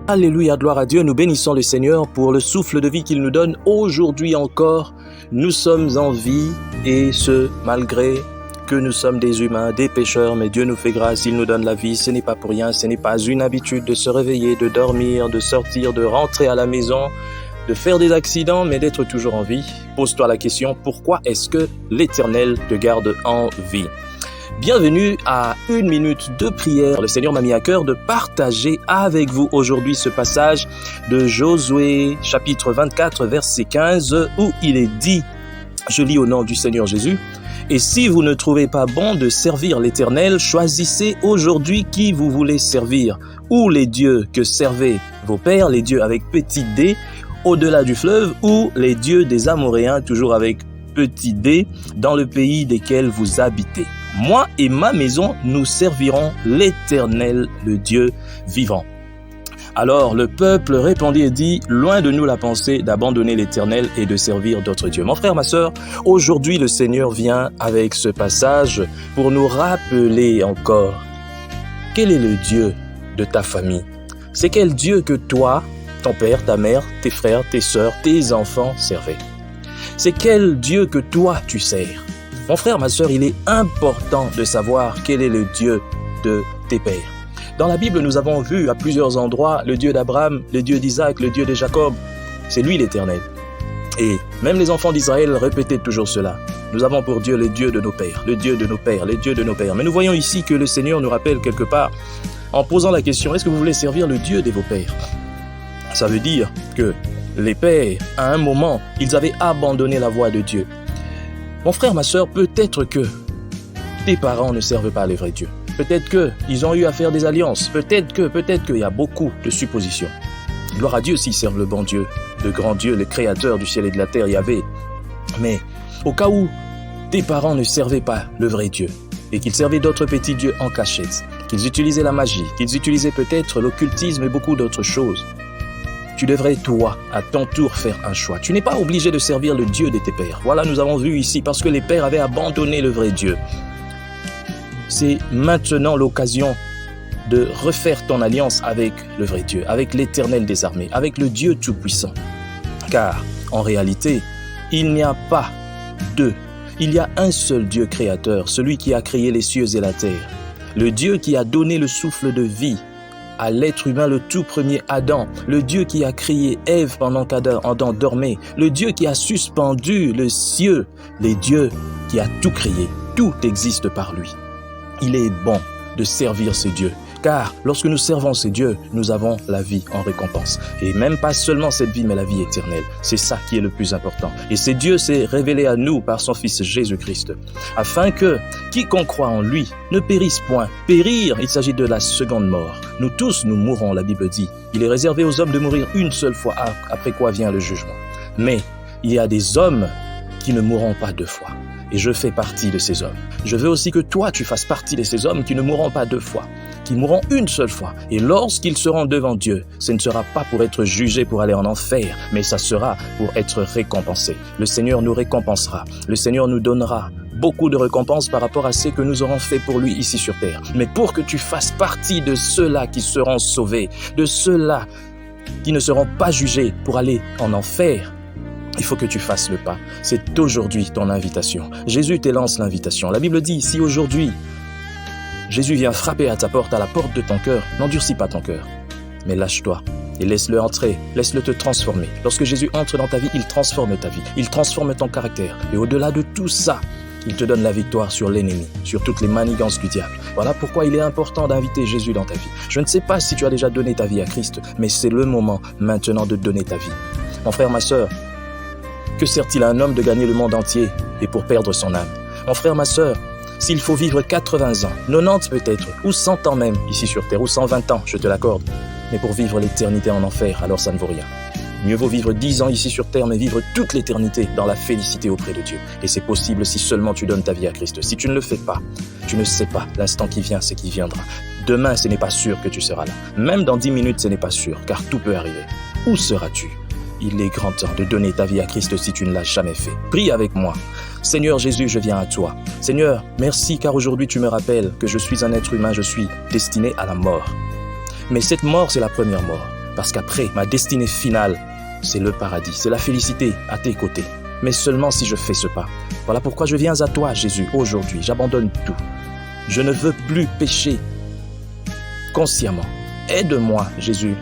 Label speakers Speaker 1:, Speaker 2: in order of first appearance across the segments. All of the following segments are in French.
Speaker 1: Alléluia, gloire à Dieu, nous bénissons le Seigneur pour le souffle de vie qu'il nous donne aujourd'hui encore. Nous sommes en vie et ce, malgré que nous sommes des humains, des pécheurs, mais Dieu nous fait grâce, il nous donne la vie. Ce n'est pas pour rien, ce n'est pas une habitude de se réveiller, de dormir, de sortir, de rentrer à la maison, de faire des accidents, mais d'être toujours en vie. Pose-toi la question, pourquoi est-ce que l'Éternel te garde en vie ? Bienvenue à 1 minute de prière. Le Seigneur m'a mis à cœur de partager avec vous aujourd'hui ce passage de Josué, chapitre 24, verset 15, où il est dit, je lis au nom du Seigneur Jésus, « Et si vous ne trouvez pas bon de servir l'Éternel, choisissez aujourd'hui qui vous voulez servir, ou les dieux que servaient vos pères, les dieux avec petit d, au-delà du fleuve, ou les dieux des Amoréens, toujours avec petit d, dans le pays desquels vous habitez. Moi et ma maison, nous servirons l'Éternel, le Dieu vivant. » Alors le peuple répondit et dit, loin de nous la pensée d'abandonner l'Éternel et de servir d'autres dieux. Mon frère, ma sœur, aujourd'hui le Seigneur vient avec ce passage pour nous rappeler encore quel est le Dieu de ta famille. C'est quel Dieu que toi, ton père, ta mère, tes frères, tes sœurs, tes enfants servaient. C'est quel Dieu que toi tu sers. Mon frère, ma sœur, il est important de savoir quel est le Dieu de tes pères. Dans la Bible, nous avons vu à plusieurs endroits le Dieu d'Abraham, le Dieu d'Isaac, le Dieu de Jacob. C'est lui l'Éternel. Et même les enfants d'Israël répétaient toujours cela. Nous avons pour Dieu le Dieu de nos pères, le Dieu de nos pères, le Dieu de nos pères. Mais nous voyons ici que le Seigneur nous rappelle quelque part, en posant la question, est-ce que vous voulez servir le Dieu de vos pères ? Ça veut dire que les pères, à un moment, ils avaient abandonné la voie de Dieu. Mon frère, ma sœur, peut-être que tes parents ne servent pas le vrai Dieu. Peut-être qu'ils ont eu à faire des alliances. Peut-être qu'il y a beaucoup de suppositions. Gloire à Dieu s'ils servent le bon Dieu, le grand Dieu, le créateur du ciel et de la terre, Yahvé. Mais au cas où tes parents ne servaient pas le vrai Dieu et qu'ils servaient d'autres petits dieux en cachette, qu'ils utilisaient la magie, qu'ils utilisaient peut-être l'occultisme et beaucoup d'autres choses, tu devrais, toi, à ton tour, faire un choix. Tu n'es pas obligé de servir le Dieu de tes pères. Voilà, nous avons vu ici, parce que les pères avaient abandonné le vrai Dieu. C'est maintenant l'occasion de refaire ton alliance avec le vrai Dieu, avec l'Éternel des armées, avec le Dieu Tout-Puissant. Car, en réalité, il n'y a pas deux. Il y a un seul Dieu créateur, celui qui a créé les cieux et la terre. Le Dieu qui a donné le souffle de vie à l'être humain, le tout premier Adam, le Dieu qui a créé Ève pendant qu'Adam dormait, le Dieu qui a suspendu le ciel, le Dieu qui a tout créé. Tout existe par lui. Il est bon de servir ce Dieu, car lorsque nous servons ce Dieu, nous avons la vie en récompense. Et même pas seulement cette vie, mais la vie éternelle. C'est ça qui est le plus important. Et ce Dieu s'est révélé à nous par son Fils Jésus-Christ, afin que quiconque croit en lui ne périsse point. Périr, il s'agit de la seconde mort. Nous tous, nous mourrons, la Bible dit. Il est réservé aux hommes de mourir une seule fois, après quoi vient le jugement. Mais il y a des hommes qui ne mourront pas deux fois. Et je fais partie de ces hommes. Je veux aussi que toi, tu fasses partie de ces hommes qui ne mourront pas deux fois, qui mourront une seule fois. Et lorsqu'ils seront devant Dieu, ce ne sera pas pour être jugés pour aller en enfer, mais ça sera pour être récompensés. Le Seigneur nous récompensera. Le Seigneur nous donnera beaucoup de récompenses par rapport à ce que nous aurons fait pour lui ici sur terre. Mais pour que tu fasses partie de ceux-là qui seront sauvés, de ceux-là qui ne seront pas jugés pour aller en enfer, il faut que tu fasses le pas. C'est aujourd'hui ton invitation. Jésus te lance l'invitation. La Bible dit, si aujourd'hui, Jésus vient frapper à ta porte, à la porte de ton cœur, n'endurcis pas ton cœur, mais lâche-toi et laisse-le entrer, laisse-le te transformer. Lorsque Jésus entre dans ta vie, il transforme ta vie, il transforme ton caractère. Et au-delà de tout ça, il te donne la victoire sur l'ennemi, sur toutes les manigances du diable. Voilà pourquoi il est important d'inviter Jésus dans ta vie. Je ne sais pas si tu as déjà donné ta vie à Christ, mais c'est le moment maintenant de donner ta vie. Mon frère, ma sœur, que sert-il à un homme de gagner le monde entier et pour perdre son âme ? Mon frère, ma sœur, s'il faut vivre 80 ans, 90 peut-être, ou 100 ans même ici sur terre, ou 120 ans, je te l'accorde, mais pour vivre l'éternité en enfer, alors ça ne vaut rien. Mieux vaut vivre 10 ans ici sur terre, mais vivre toute l'éternité dans la félicité auprès de Dieu. Et c'est possible si seulement tu donnes ta vie à Christ. Si tu ne le fais pas, tu ne sais pas l'instant qui vient, c'est qui viendra. Demain, ce n'est pas sûr que tu seras là. Même dans 10 minutes, ce n'est pas sûr, car tout peut arriver. Où seras-tu ? Il est grand temps de donner ta vie à Christ si tu ne l'as jamais fait. Prie avec moi. Seigneur Jésus, je viens à toi. Seigneur, merci car aujourd'hui tu me rappelles que je suis un être humain, je suis destiné à la mort. Mais cette mort, c'est la première mort. Parce qu'après, ma destinée finale, c'est le paradis, c'est la félicité à tes côtés. Mais seulement si je fais ce pas. Voilà pourquoi je viens à toi, Jésus, aujourd'hui. J'abandonne tout. Je ne veux plus pécher consciemment. Aide-moi, Jésus,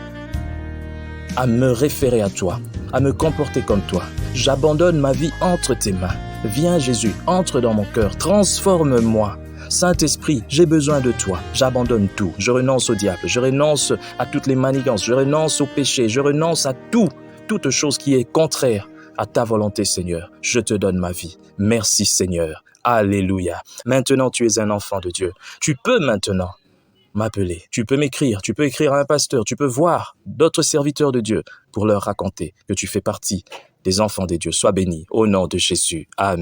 Speaker 1: à me référer à toi, à me comporter comme toi. J'abandonne ma vie entre tes mains. Viens, Jésus, entre dans mon cœur, transforme-moi. Saint-Esprit, j'ai besoin de toi. J'abandonne tout. Je renonce au diable. Je renonce à toutes les manigances. Je renonce au péché. Je renonce à tout. Toute chose qui est contraire à ta volonté, Seigneur. Je te donne ma vie. Merci, Seigneur. Alléluia. Maintenant, tu es un enfant de Dieu. Tu peux maintenant m'appeler. Tu peux m'écrire. Tu peux écrire à un pasteur. Tu peux voir d'autres serviteurs de Dieu pour leur raconter que tu fais partie des enfants de Dieu. Sois béni au nom de Jésus. Amen.